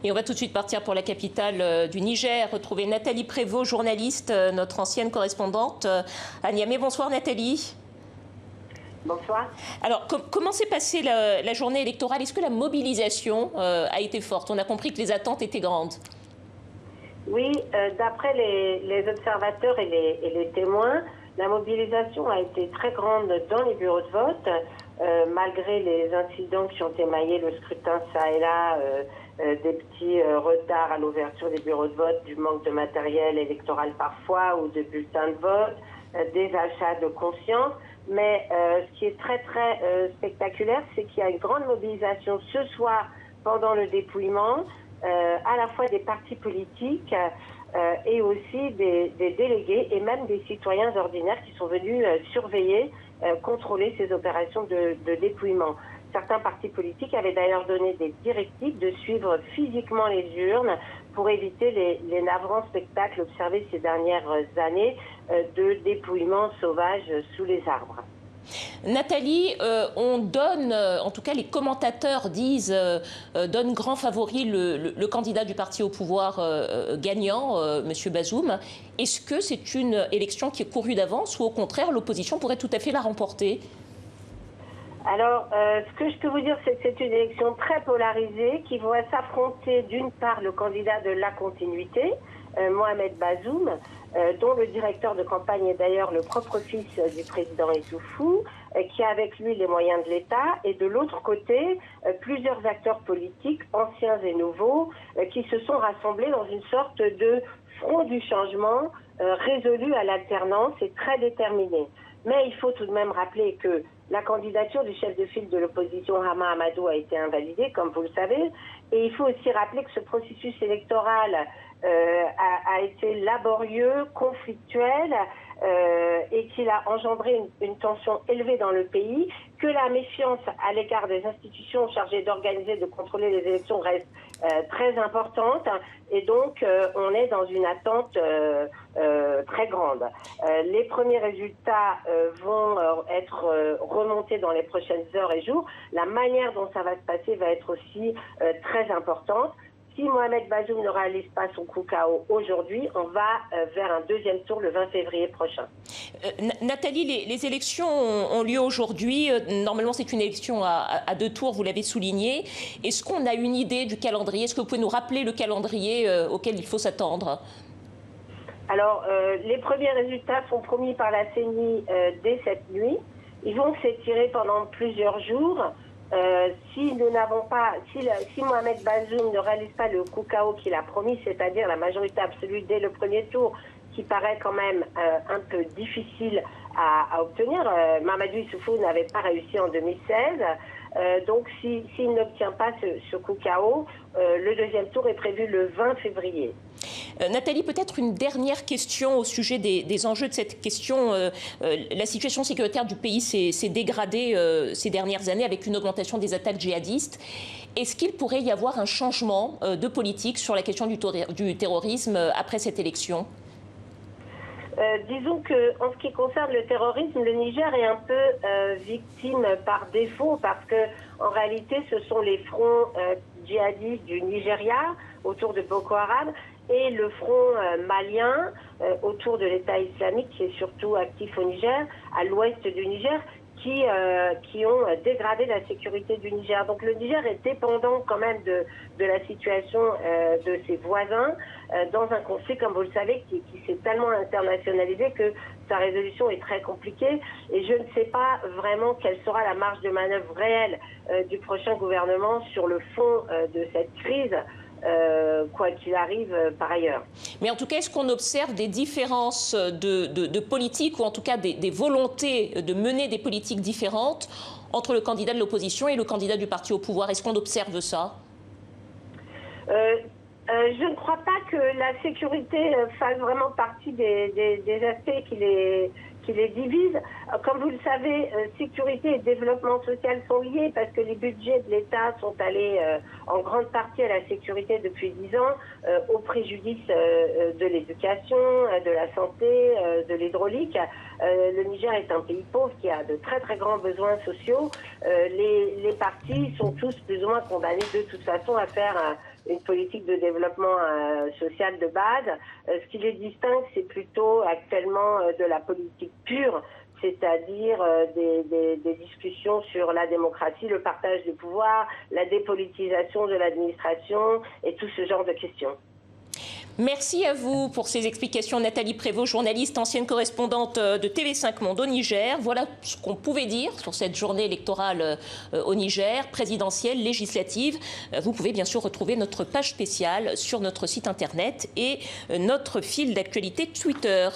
Et on va tout de suite partir pour la capitale du Niger, retrouver Nathalie Prévost, journaliste, notre ancienne correspondante à Niamey. Bonsoir Nathalie. Bonsoir. Alors, comment s'est passée la journée électorale? Est-ce que la mobilisation a été forte? On a compris que les attentes étaient grandes. Oui, d'après les observateurs et les témoins, la mobilisation a été très grande dans les bureaux de vote, malgré les incidents qui ont émaillé le scrutin ça et là, des petits retards à l'ouverture des bureaux de vote, du manque de matériel électoral parfois ou de bulletins de vote, des achats de conscience. Mais ce qui est très spectaculaire, c'est qu'il y a une grande mobilisation ce soir pendant le dépouillement, à la fois des partis politiques et aussi des délégués et même des citoyens ordinaires qui sont venus surveiller, contrôler ces opérations de dépouillement. Certains partis politiques avaient d'ailleurs donné des directives de suivre physiquement les urnes pour éviter les navrants spectacles observés ces dernières années de dépouillement sauvage sous les arbres. Nathalie, on donne, en tout cas les commentateurs disent, donne grand favori le candidat du parti au pouvoir gagnant, M. Bazoum. Est-ce que c'est une élection qui est courue d'avance ou au contraire l'opposition pourrait tout à fait la remporter? Alors, ce que je peux vous dire, c'est que c'est une élection très polarisée qui voit s'affronter d'une part le candidat de la continuité, Mohamed Bazoum, dont le directeur de campagne est d'ailleurs le propre fils du président Issoufou, qui a avec lui les moyens de l'État, et de l'autre côté, plusieurs acteurs politiques, anciens et nouveaux, qui se sont rassemblés dans une sorte de front du changement résolu à l'alternance et très déterminé. Mais il faut tout de même rappeler que la candidature du chef de file de l'opposition, Hama Amadou, a été invalidée, comme vous le savez. Et il faut aussi rappeler que ce processus électoral a été laborieux, conflictuel, et qu'il a engendré une tension élevée dans le pays, que la méfiance à l'égard des institutions chargées d'organiser, de contrôler les élections reste très importante. Et donc, on est dans une attente très grande. Les premiers résultats vont être remontés dans les prochaines heures et jours. La manière dont ça va se passer va être aussi très importante. Si Mohamed Bazoum ne réalise pas son coup KO aujourd'hui, on va vers un deuxième tour le 20 février prochain. Nathalie, les élections ont lieu aujourd'hui. Normalement, c'est une élection à deux tours, vous l'avez souligné. Est-ce qu'on a une idée du calendrier? Est-ce que vous pouvez nous rappeler le calendrier auquel il faut s'attendre? Alors, les premiers résultats sont promis par la CENI dès cette nuit. Ils vont s'étirer pendant plusieurs jours. Si nous n'avons pas, si Mohamed Bazoum ne réalise pas le coup KO qu'il a promis, c'est-à-dire la majorité absolue dès le premier tour, qui paraît quand même un peu difficile à obtenir. Mamadou Issoufou n'avait pas réussi en 2016. Donc s'il n'obtient pas ce coup KO, le deuxième tour est prévu le 20 février. Nathalie, peut-être une dernière question au sujet des enjeux de cette question. La situation sécuritaire du pays s'est dégradée ces dernières années avec une augmentation des attaques djihadistes. Est-ce qu'il pourrait y avoir un changement de politique sur la question du terrorisme après cette élection? Disons qu'en ce qui concerne le terrorisme, le Niger est un peu victime par défaut parce que en réalité, ce sont les fronts djihadistes du Nigeria autour de Boko Haram et le front malien autour de l'État islamique qui est surtout actif au Niger, à l'ouest du Niger, qui ont dégradé la sécurité du Niger. Donc le Niger est dépendant quand même de la situation de ses voisins dans un conflit, comme vous le savez, qui s'est tellement internationalisé que sa résolution est très compliquée. Et je ne sais pas vraiment quelle sera la marge de manœuvre réelle du prochain gouvernement sur le fond de cette crise. Quoi qu'il arrive par ailleurs. Mais en tout cas, est-ce qu'on observe des différences de politique ou en tout cas des volontés de mener des politiques différentes entre le candidat de l'opposition et le candidat du parti au pouvoir? Est-ce qu'on observe ça? Je ne crois pas que la sécurité fasse vraiment partie des aspects qui les divisent. Comme vous le savez, sécurité et développement social sont liés parce que les budgets de l'État sont allés en grande partie à la sécurité depuis 10 ans, au préjudice de l'éducation, de la santé, de l'hydraulique. Le Niger est un pays pauvre qui a de très très grands besoins sociaux. Les partis sont tous plus ou moins condamnés de toute façon à faire une politique de développement social de base. Ce qui les distingue, c'est plutôt actuellement de la politique pure, c'est-à-dire des discussions sur la démocratie, le partage du pouvoir, la dépolitisation de l'administration et tout ce genre de questions. Merci à vous pour ces explications. Nathalie Prévost, journaliste, ancienne correspondante de TV5 Monde au Niger. Voilà ce qu'on pouvait dire sur cette journée électorale au Niger, présidentielle, législative. Vous pouvez bien sûr retrouver notre page spéciale sur notre site internet et notre fil d'actualité Twitter.